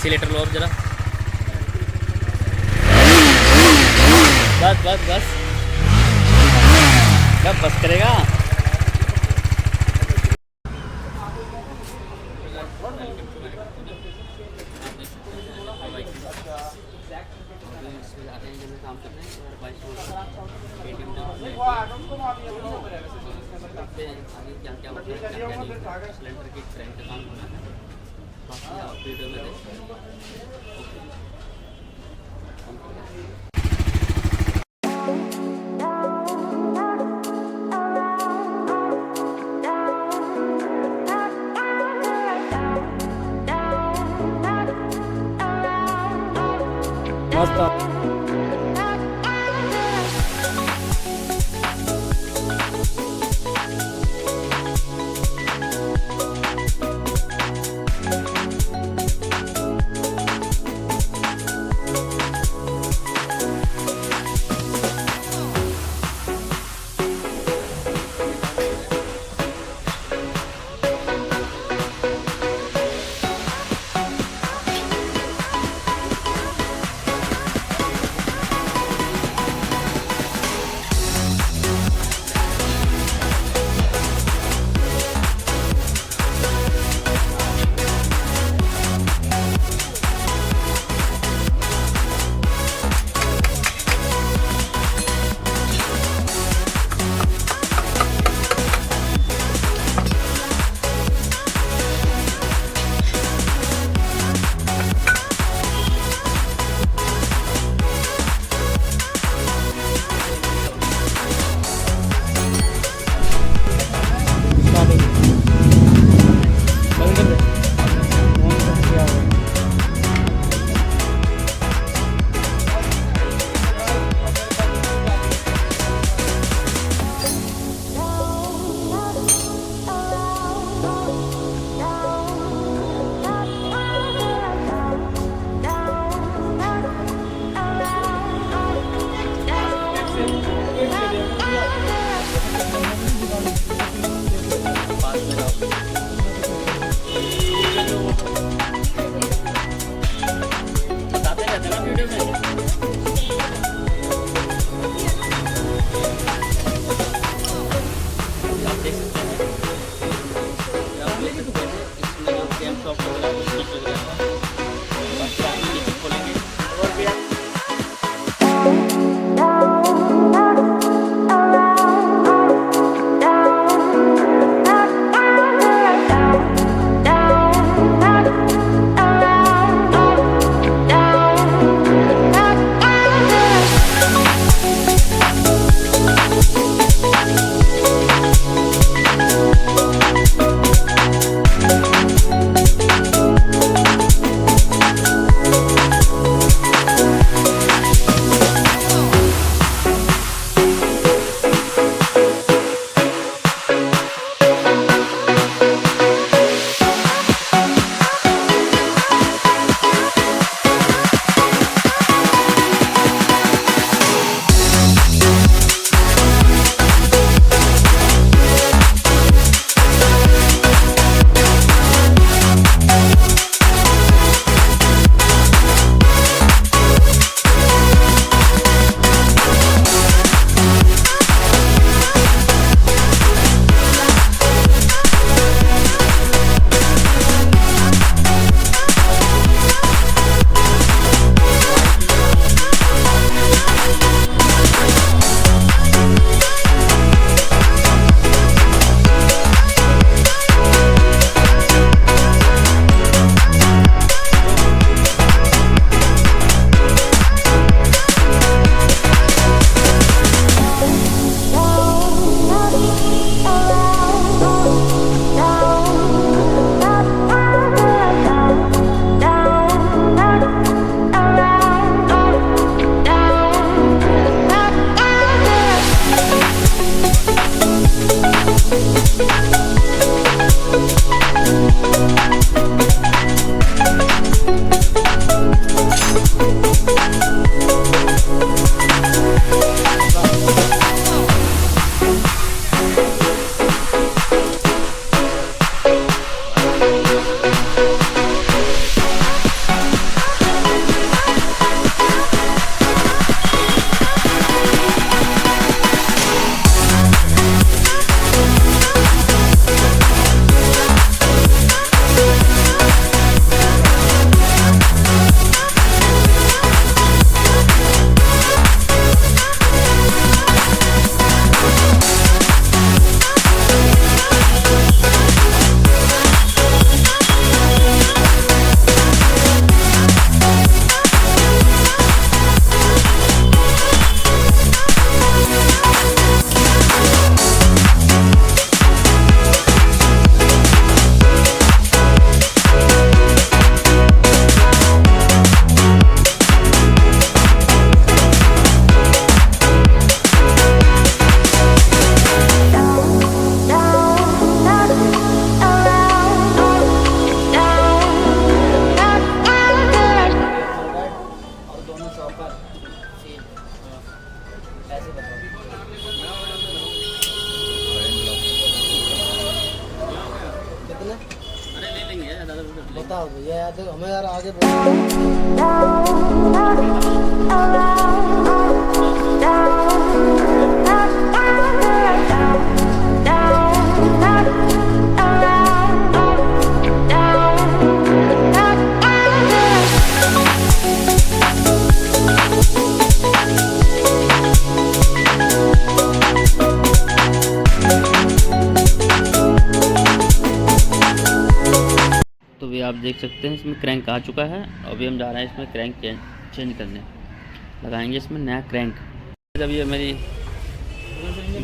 Accelerator लो अब जरा। बस बस बस, कब बस करेगा। काम कर रहे हैं और आगे क्या क्या होता है, क्या क्या नहीं, सिलेंडर की ट्रेन का काम होना है। बाकी आप वीडियो में मस्त। बताओ भैया यार, देखो हमें यार आगे बोलो। तो भी आप देख सकते हैं इसमें क्रैंक आ चुका है। अभी हम जा रहे हैं इसमें क्रैंक चेंज करने, लगाएंगे इसमें नया क्रैंक। जब ये मेरी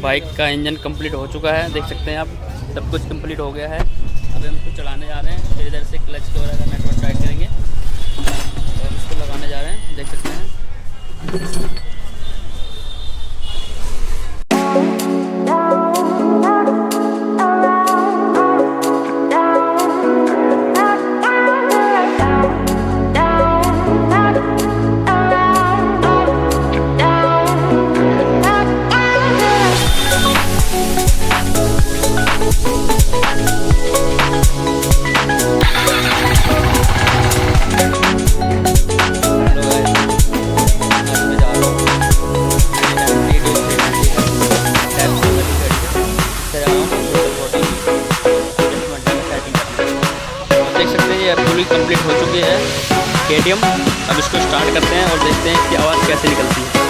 बाइक का इंजन कंप्लीट हो चुका है, देख सकते हैं आप, सब कुछ कंप्लीट हो गया है। अभी हम इसको चलाने जा रहे हैं, फिर इधर से क्लच के वगैरह का नेटवर्क टाइट करेंगे और इसको लगाने जा रहे हैं, देख सकते हैं। देख सकते हैं ये पूरी कंप्लीट हो चुकी है KTM। अब इसको स्टार्ट करते हैं और देखते हैं इसकी आवाज़ कैसे निकलती है।